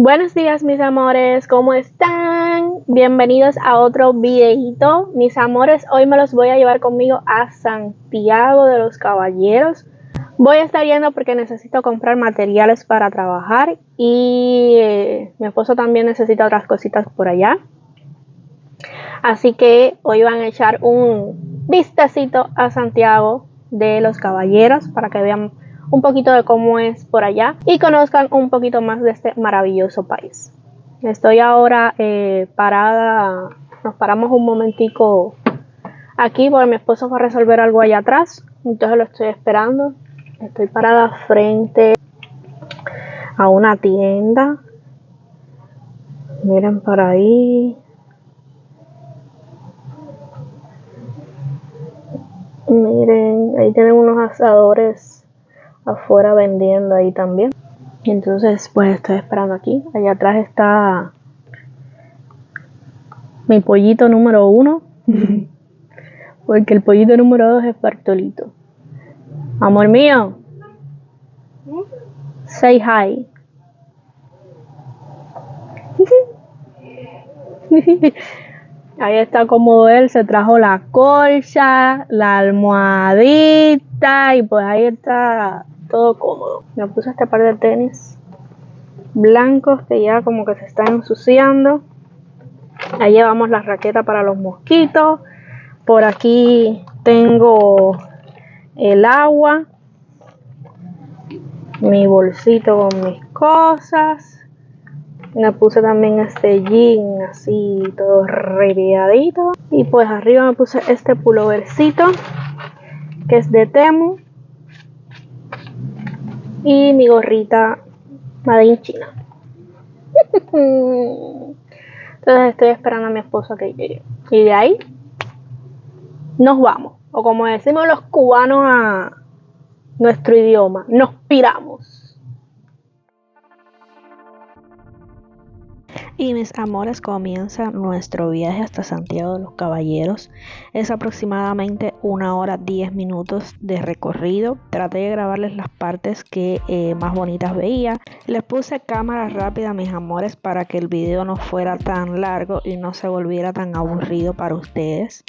Buenos días mis amores, ¿cómo están? Bienvenidos a otro videito. Mis amores, hoy me los voy a llevar conmigo a Santiago de los Caballeros. Voy a estar yendo porque necesito comprar materiales para trabajar y mi esposo también necesita otras cositas por allá. Así que hoy van a echar un vistacito a Santiago de los Caballeros para que vean un poquito de cómo es por allá y conozcan un poquito más de este maravilloso país. Estoy ahora parada, nos paramos un momentico aquí porque mi esposo fue a resolver algo allá atrás, entonces lo estoy esperando. Estoy parada frente a una tienda, miren por ahí. Miren, ahí tienen unos asadores afuera vendiendo ahí también. Entonces pues estoy esperando aquí. Allá atrás está mi pollito número 1 porque el pollito número 2 es Bartolito. Amor mío, say hi. Ahí está cómodo él, se trajo la colcha, la almohadita y pues ahí está todo cómodo. Me puse este par de tenis blancos que ya como que se están ensuciando. Ahí llevamos la raqueta para los mosquitos. Por aquí tengo el agua, mi bolsito con mis cosas. Me puse también este jean así todo reviadito. Y pues arriba me puse este pullovercito que es de Temu. Y mi gorrita made in China. Entonces estoy esperando a mi esposo que llegue. Y de ahí nos vamos. O como decimos los cubanos a nuestro idioma, nos piramos. Y mis amores, comienza nuestro viaje hasta Santiago de los Caballeros. Es aproximadamente 1 hora 10 minutos de recorrido. Traté de grabarles las partes que más bonitas veía. Les puse cámara rápida, mis amores, para que el video no fuera tan largo y no se volviera tan aburrido para ustedes.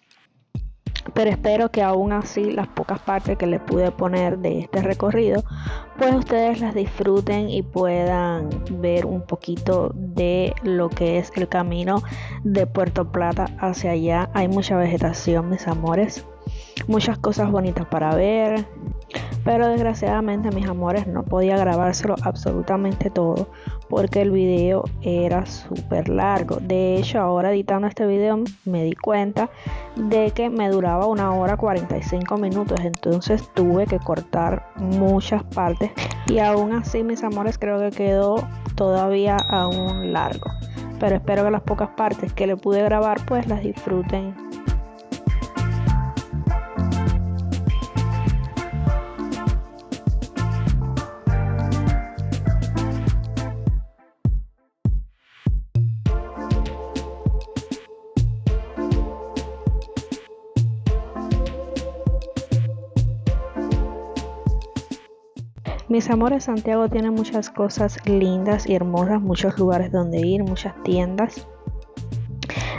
Pero espero que aún así las pocas partes que les pude poner de este recorrido pues ustedes las disfruten y puedan ver un poquito de lo que es el camino de Puerto Plata hacia allá. Hay mucha vegetación, mis amores, muchas cosas bonitas para ver, pero desgraciadamente, mis amores, no podía grabárselo absolutamente todo porque el video era súper largo. De hecho, ahora editando este video me di cuenta de que me duraba 1 hora 45 minutos, entonces tuve que cortar muchas partes y aún así, mis amores, creo que quedó todavía aún largo, pero espero que las pocas partes que le pude grabar pues las disfruten. Mis amores, Santiago tiene muchas cosas lindas y hermosas, muchos lugares donde ir, muchas tiendas.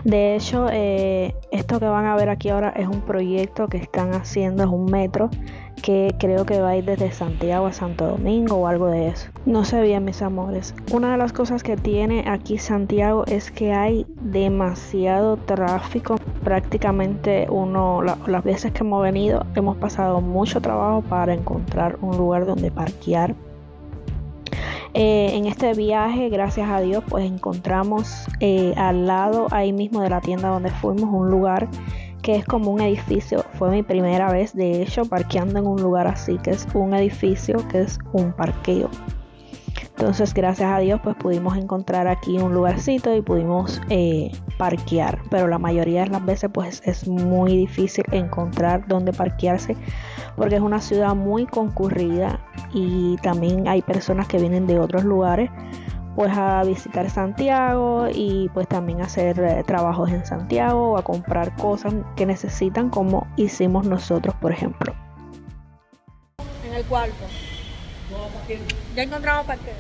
De hecho, esto que van a ver aquí ahora es un proyecto que están haciendo, es un metro que creo que va a ir desde Santiago a Santo Domingo o algo de eso. No sé bien, mis amores. Una de las cosas que tiene aquí Santiago es que hay demasiado tráfico. Prácticamente las veces que hemos venido hemos pasado mucho trabajo para encontrar un lugar donde parquear. En este viaje, gracias a Dios, pues encontramos al lado, ahí mismo de la tienda donde fuimos, un lugar que es como un edificio. Fue mi primera vez, de hecho, parqueando en un lugar así, que es un edificio, que es un parqueo. Entonces, gracias a Dios, pues pudimos encontrar aquí un lugarcito y pudimos parquear. Pero la mayoría de las veces, pues es muy difícil encontrar dónde parquearse porque es una ciudad muy concurrida y también hay personas que vienen de otros lugares pues a visitar Santiago y pues también hacer trabajos en Santiago o a comprar cosas que necesitan, como hicimos nosotros, por ejemplo. En el cuarto. Ya encontramos parqueo.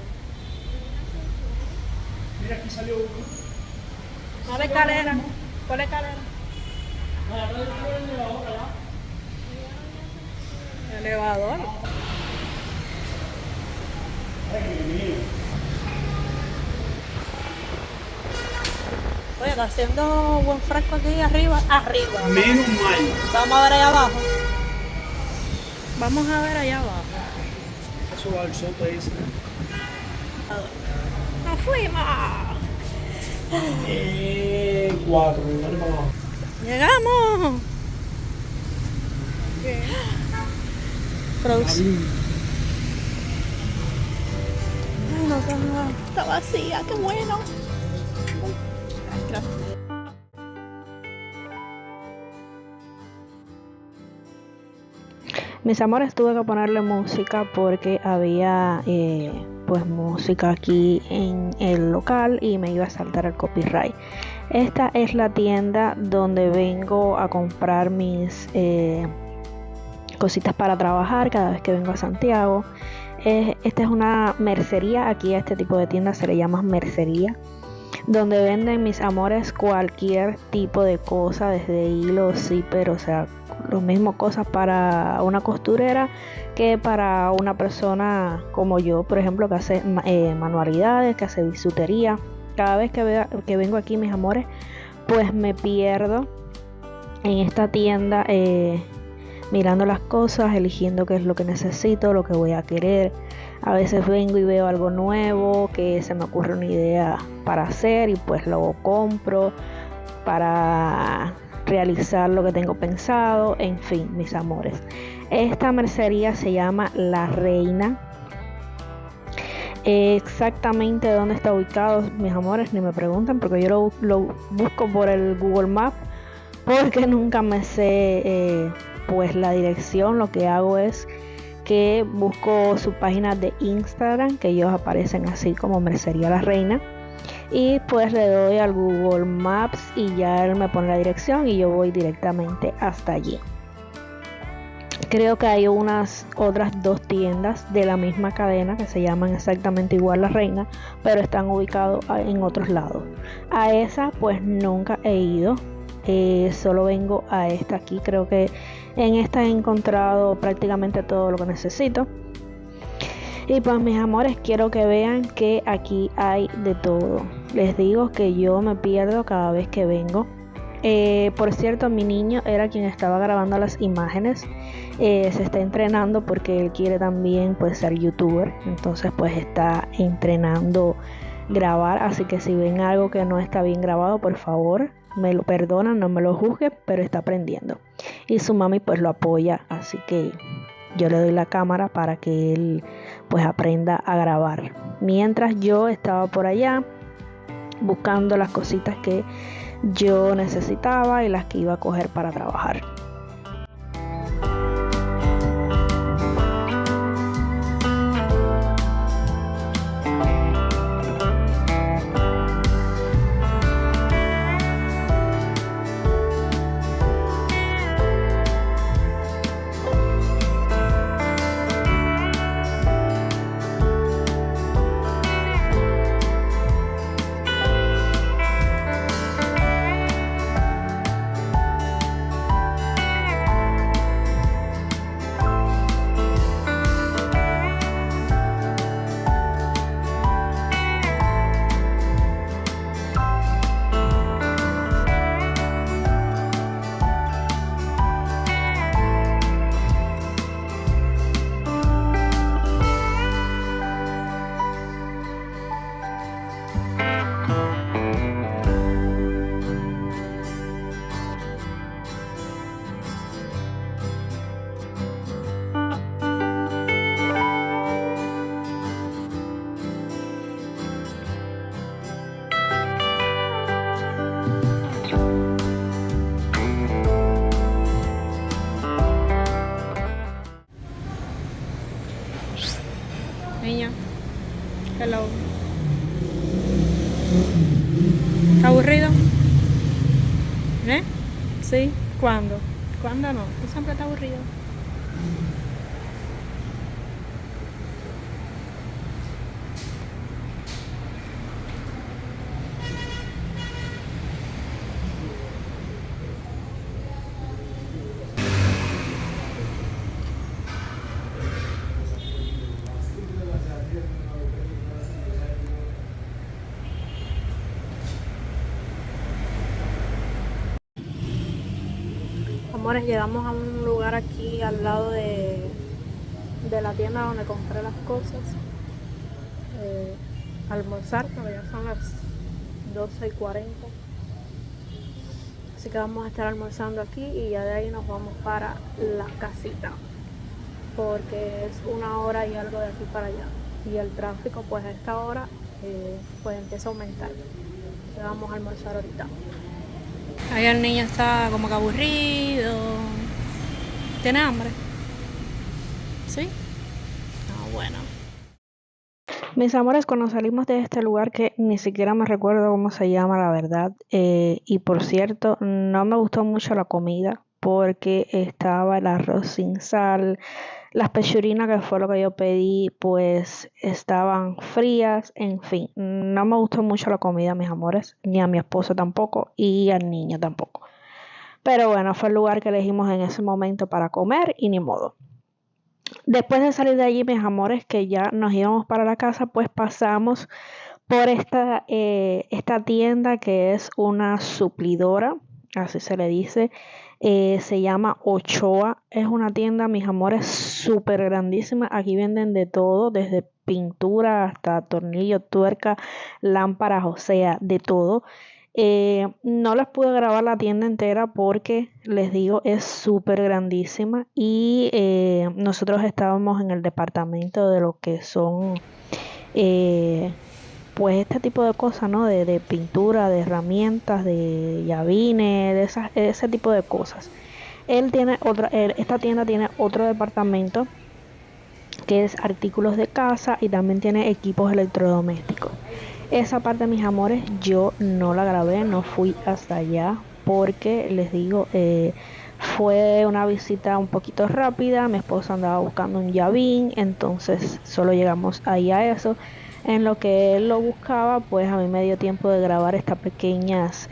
Mira, aquí salió uno. A la escalera. ¿Cuál la escalera? El elevador. Oye, está haciendo buen fresco aquí arriba. Menos mal. Vamos a ver allá abajo. Vamos a ver allá abajo. Eso va al soto ese. ¡Nos fuimos! 4, dale para abajo. ¡Llegamos! Produce. Ay, no, está vacía, qué bueno. Gracias. Mis amores, tuve que ponerle música porque había pues música aquí en el local y me iba a saltar el copyright. Esta es la tienda donde vengo a comprar mis cositas para trabajar cada vez que vengo a Santiago. Esta es una mercería. Aquí a este tipo de tiendas se le llama mercería, donde venden, mis amores, cualquier tipo de cosa, desde hilos, zipper, o sea, lo mismo cosas para una costurera que para una persona como yo, por ejemplo, que hace manualidades, que hace bisutería. Cada vez que vengo aquí, mis amores, pues me pierdo en esta tienda mirando las cosas, eligiendo qué es lo que necesito, lo que voy a querer. A veces vengo y veo algo nuevo, que se me ocurre una idea para hacer y pues lo compro para realizar lo que tengo pensado. En fin, mis amores, esta mercería se llama La Reina. Exactamente dónde está ubicado, mis amores, ni me preguntan, porque yo lo busco por el Google Maps, porque nunca me sé pues la dirección. Lo que hago es que busco su página de Instagram, que ellos aparecen así como Mercería La Reina, y pues le doy al Google Maps y ya él me pone la dirección y yo voy directamente hasta allí. Creo que hay unas otras 2 tiendas de la misma cadena que se llaman exactamente igual La Reina, pero están ubicados en otros lados. A esa pues nunca he ido, solo vengo a esta aquí. Creo que en esta he encontrado prácticamente todo lo que necesito. Y pues, mis amores, quiero que vean que aquí hay de todo. Les digo que yo me pierdo cada vez que vengo. Por cierto, mi niño era quien estaba grabando las imágenes. Se está entrenando porque él quiere también pues ser youtuber. Entonces pues está entrenando grabar. Así que si ven algo que no está bien grabado, por favor me lo perdonan, no me lo juzguen, pero está aprendiendo. Y su mami pues lo apoya, así que yo le doy la cámara para que él pues aprenda a grabar. Mientras yo estaba por allá buscando las cositas que yo necesitaba y las que iba a coger para trabajar. ¿Eh? Sí. ¿Cuándo? ¿Cuándo no? Tú siempre estás aburrido. Amores, llegamos a un lugar aquí al lado de la tienda donde compré las cosas. Almorzar, pero ya son las 12:40. Así que vamos a estar almorzando aquí y ya de ahí nos vamos para la casita. Porque es 1 hora y algo de aquí para allá. Y el tráfico pues a esta hora pues empieza a aumentar. Entonces vamos a almorzar ahorita. Ahí el niño está como que aburrido. ¿Tiene hambre? ¿Sí? Ah, bueno. Mis amores, cuando salimos de este lugar que ni siquiera me recuerdo cómo se llama, la verdad, y por cierto, no me gustó mucho la comida porque estaba el arroz sin sal, las pechurinas, que fue lo que yo pedí, pues estaban frías, en fin, no me gustó mucho la comida, mis amores, ni a mi esposo tampoco y al niño tampoco. Pero bueno, fue el lugar que elegimos en ese momento para comer y ni modo. Después de salir de allí, mis amores, que ya nos íbamos para la casa, pues pasamos por esta tienda que es una suplidora, así se le dice. Se llama Ochoa. Es una tienda, mis amores, súper grandísima. Aquí venden de todo, desde pintura hasta tornillos, tuerca, lámparas, o sea, de todo. No les pude grabar la tienda entera porque les digo es súper grandísima y nosotros estábamos en el departamento de lo que son pues este tipo de cosas, ¿no? De pintura, de herramientas, de llavines, ese tipo de cosas. Esta tienda tiene otro departamento que es artículos de casa y también tiene equipos electrodomésticos. Esa parte, mis amores, yo no la grabé, no fui hasta allá porque les digo, fue una visita un poquito rápida. Mi esposo andaba buscando un llavín, entonces solo llegamos ahí a eso. En lo que él lo buscaba, pues a mí me dio tiempo de grabar estas pequeñas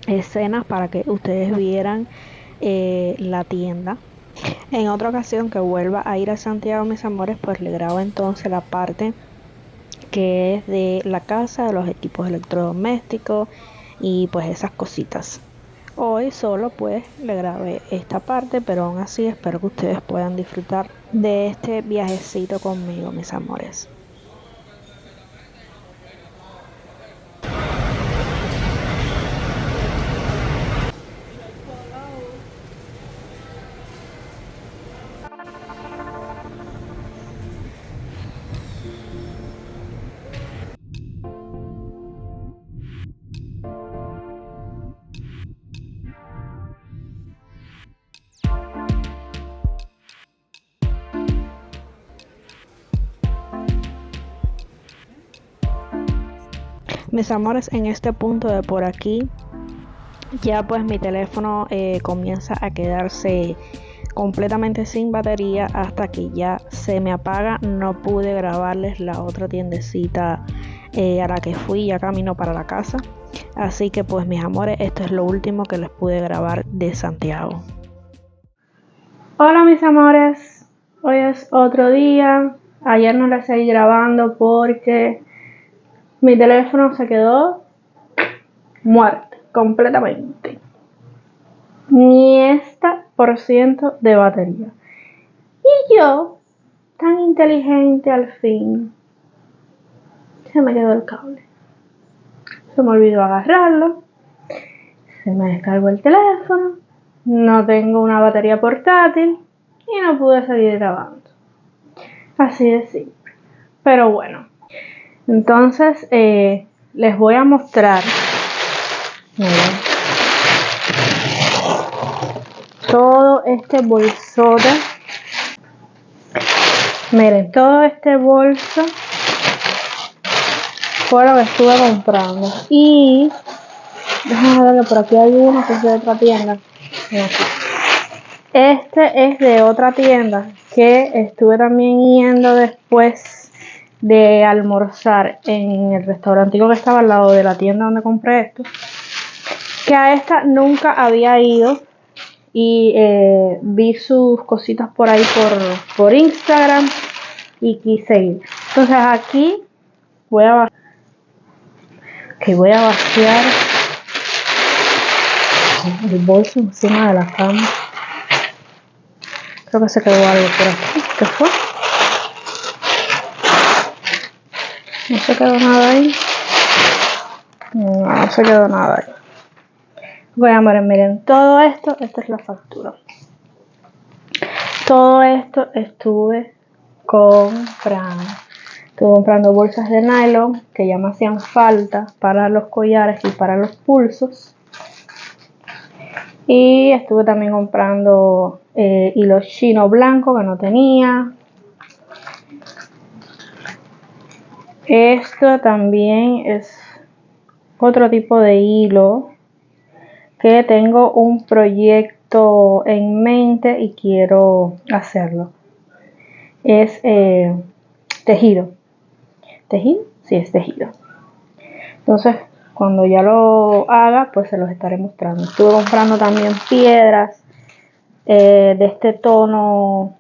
escenas para que ustedes vieran la tienda. En otra ocasión que vuelva a ir a Santiago, mis amores, pues le grabo entonces la parte que es de la casa, de los equipos electrodomésticos y pues esas cositas. Hoy solo pues le grabé esta parte, pero aún así espero que ustedes puedan disfrutar de este viajecito conmigo, mis amores. Mis amores, en este punto de por aquí ya pues mi teléfono comienza a quedarse completamente sin batería hasta que ya se me apaga. No pude grabarles la otra tiendecita a la que fui, ya camino para la casa. Así que pues mis amores, esto es lo último que les pude grabar de Santiago. Hola mis amores, hoy es otro día. Ayer no les seguí grabando porque mi teléfono se quedó muerto completamente. Ni esta por ciento de batería. Y yo, tan inteligente al fin, se me quedó el cable. Se me olvidó agarrarlo. Se me descargó el teléfono. No tengo una batería portátil. Y no pude seguir grabando. Así de simple. Pero bueno. Entonces, les voy a mostrar. Miren, todo este bolsote. Miren, todo este bolso fue lo que estuve comprando. Y Déjame ver que por aquí hay uno que es de otra tienda. Mira aquí. Este es de otra tienda que estuve también yendo después de almorzar en el restaurantico que estaba al lado de la tienda donde compré esto. Que a esta nunca había ido y vi sus cositas por ahí por Instagram y quise ir. Entonces aquí voy a vaciar el bolso encima de la cama. Creo que se quedó algo por aquí. ¿Qué fue? No se quedó nada ahí. No se quedó nada ahí. Voy a miren, todo esto, esta es la factura. Todo esto estuve comprando bolsas de nylon que ya me hacían falta para los collares y para los pulsos. Y estuve también comprando hilo chino blanco que no tenía. Esto también es otro tipo de hilo que tengo un proyecto en mente y quiero hacerlo. Es tejido. ¿Tejido? Sí, es tejido. Entonces, cuando ya lo haga, pues se los estaré mostrando. Estuve comprando también piedras de este tono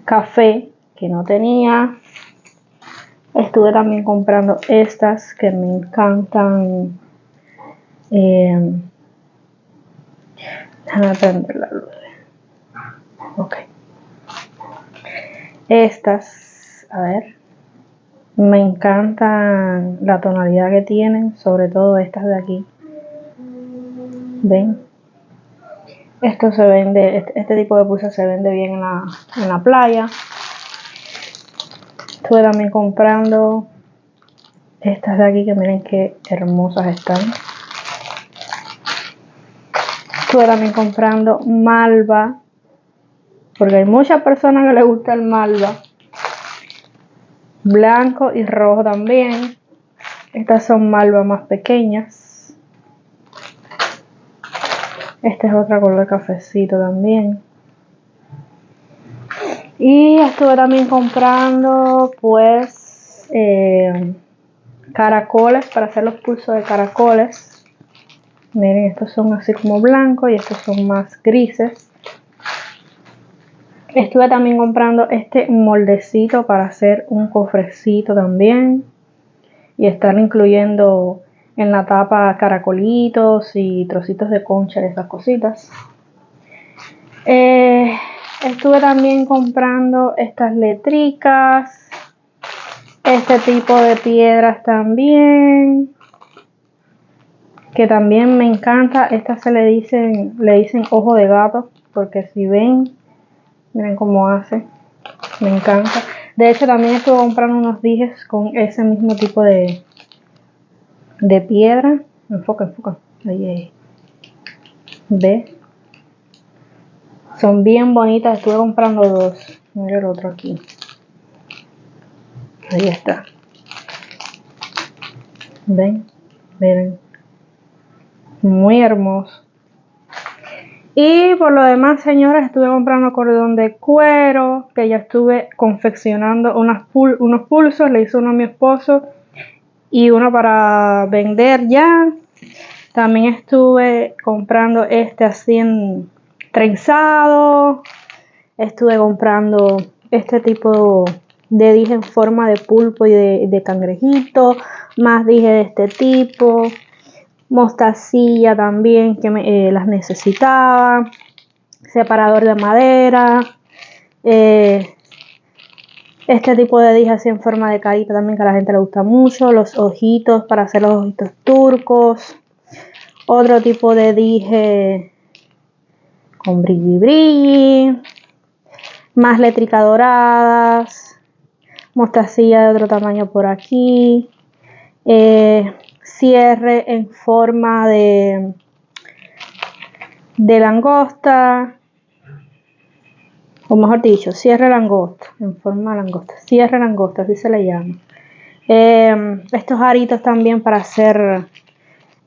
café que no tenía. Estuve también comprando estas que me encantan. Déjame prender la luz. Ok. Estas, a ver. Me encantan la tonalidad que tienen, sobre todo estas de aquí. ¿Ven? Esto se vende, este tipo de pulsas se vende bien en la playa. Estuve también comprando estas de aquí que miren qué hermosas están. Estuve también comprando malva, porque hay muchas personas que les gusta el malva. Blanco y rojo también. Estas son malva más pequeñas. Este es otra color cafecito también. Y estuve también comprando pues caracoles para hacer los pulsos de caracoles. Miren, estos son así como blancos y estos son más grises. Estuve también comprando este moldecito para hacer un cofrecito también. Y estar incluyendo en la tapa caracolitos y trocitos de concha de esas cositas. Estuve también comprando estas letricas, este tipo de piedras también, que también me encanta. Estas le dicen ojo de gato, porque si ven, miren cómo hace, me encanta. De hecho también estuve comprando unos dijes con ese mismo tipo de piedra. Enfoca, ahí. ¿Ve? Son bien bonitas. Estuve comprando dos. Mira el otro aquí. Ahí está. ¿Ven? Miren. Muy hermoso. Y por lo demás, señores, estuve comprando cordón de cuero, que ya estuve confeccionando unos pulsos. Le hice uno a mi esposo y uno para vender ya. También estuve comprando este así en trenzado. Estuve comprando este tipo de dije en forma de pulpo y de cangrejito. Más dije de este tipo. Mostacilla también que las necesitaba. Separador de madera. Este tipo de dije así en forma de carita también que a la gente le gusta mucho. Los ojitos para hacer los ojitos turcos. Otro tipo de dije con brilli. Más letricas doradas. Mostacilla de otro tamaño por aquí. Cierre en forma de langosta. O mejor dicho, cierre langosta. En forma de langosta. Cierre langosta, así se le llama. Estos aritos también para hacer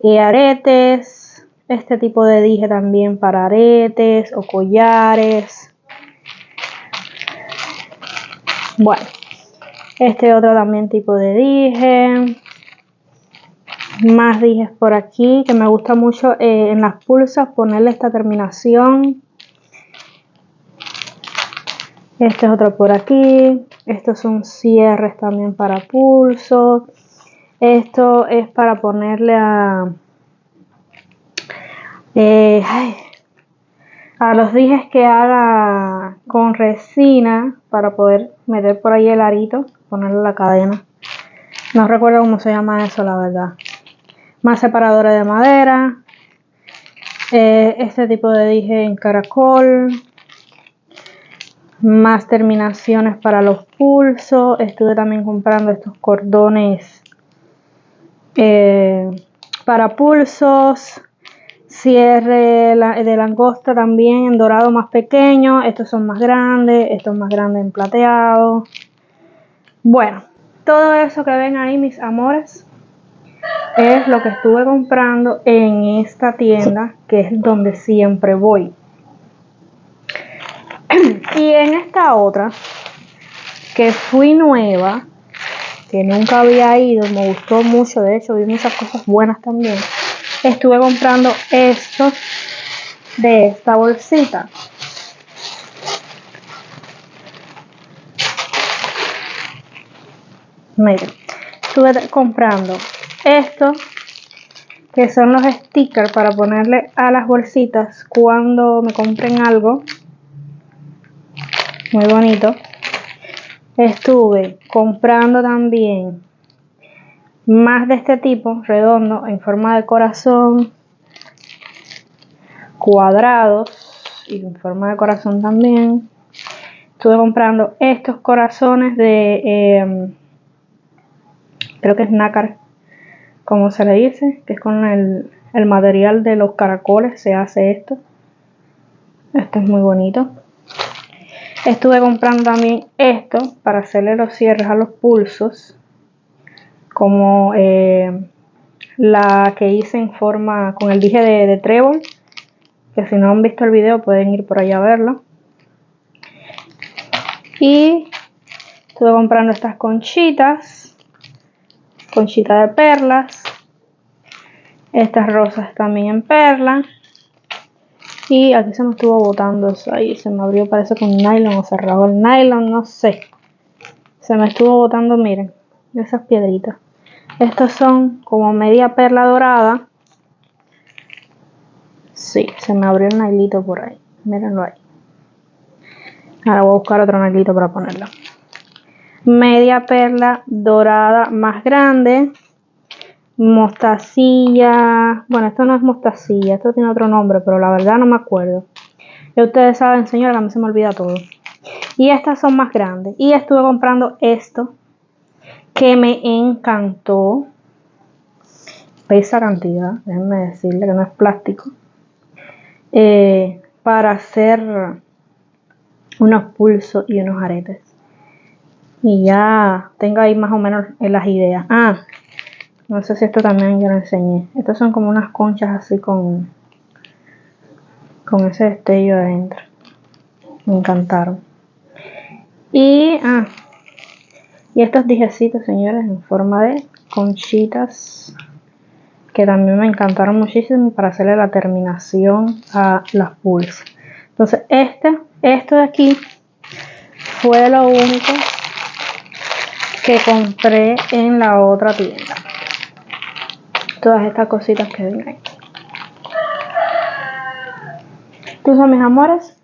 aretes, este tipo de dije también para aretes o collares. Bueno, este otro también tipo de dije. Más dijes por aquí que me gusta mucho en las pulsas ponerle esta terminación. Este es otro por aquí. Estos son cierres también para pulso. Esto es para ponerle a los dijes que haga con resina para poder meter por ahí el arito, ponerle la cadena. No recuerdo cómo se llama eso, la verdad. Más separadores de madera. Este tipo de dije en caracol. Más terminaciones para los pulsos. Estuve también comprando estos cordones para pulsos. Cierre de langosta también en dorado más pequeño. Estos son más grandes. Estos más grandes en plateado. Bueno, todo eso que ven ahí, mis amores, es lo que estuve comprando en esta tienda, que es donde siempre voy. Y en esta otra, que fui nueva, que nunca había ido, me gustó mucho, de hecho vi muchas cosas buenas también, estuve comprando esto de esta bolsita. Miren, estuve comprando esto, que son los stickers para ponerle a las bolsitas cuando me compren algo. Muy bonito. Estuve comprando también más de este tipo, redondo, en forma de corazón, cuadrados y en forma de corazón también. Estuve comprando estos corazones de, creo que es nácar, como se le dice, que es con el material de los caracoles se hace esto. Esto es muy bonito. Estuve comprando también esto para hacerle los cierres a los pulsos, como la que hice en forma con el dije de trébol, que si no han visto el video pueden ir por allá a verlo. Y estuve comprando estas conchitas de perlas, estas rosas también en perla. Y aquí se me estuvo botando eso ahí, se me abrió, parece con nylon o cerrado el nylon, no sé. Se me estuvo botando, miren, esas piedritas. Estos son como media perla dorada. Sí, se me abrió el nailito por ahí, mírenlo ahí. Ahora voy a buscar otro nailito para ponerlo. Media perla dorada más grande. Mostacilla, bueno, esto no es mostacilla, esto tiene otro nombre, pero la verdad no me acuerdo. Ya ustedes saben, señora, que a mí se me olvida todo. Y estas son más grandes. Y estuve comprando esto, que me encantó. Pesa cantidad, déjenme decirle que no es plástico. Para hacer unos pulsos y unos aretes. Y ya tengo ahí más o menos las ideas. No sé si esto también ya lo enseñé. Estos son como unas conchas así con ese destello adentro. Me encantaron. Y estos dijecitos, señores, en forma de conchitas, que también me encantaron muchísimo para hacerle la terminación a las pulsas. Entonces esto de aquí fue lo único que compré en la otra tienda. Todas estas cositas que ven ahí. Entonces, mis amores,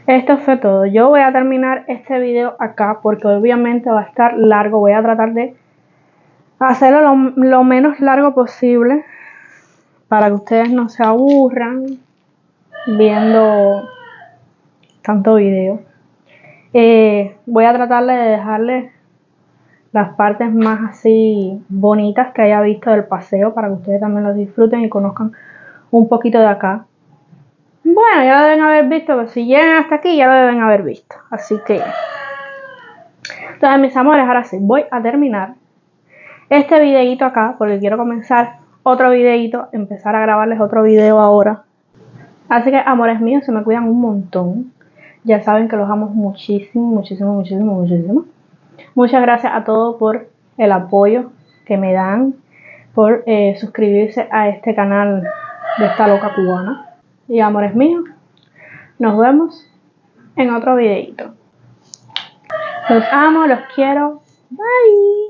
esto fue todo. Yo voy a terminar este video acá porque obviamente va a estar largo. Voy a tratar de hacerlo lo menos largo posible para que ustedes no se aburran viendo tanto video. Voy a tratar de dejarles las partes más así bonitas que haya visto del paseo para que ustedes también lo disfruten y conozcan un poquito de acá. Bueno, ya lo deben haber visto, pero si llegan hasta aquí ya lo deben haber visto. Así que, entonces mis amores, ahora sí, voy a terminar este videito acá porque quiero comenzar otro videito, empezar a grabarles otro video ahora. Así que, amores míos, se me cuidan un montón. Ya saben que los amo muchísimo, muchísimo, muchísimo, muchísimo. Muchas gracias a todos por el apoyo que me dan, por suscribirse a este canal de esta loca cubana. Y amores míos, nos vemos en otro videito. Los amo, los quiero. Bye.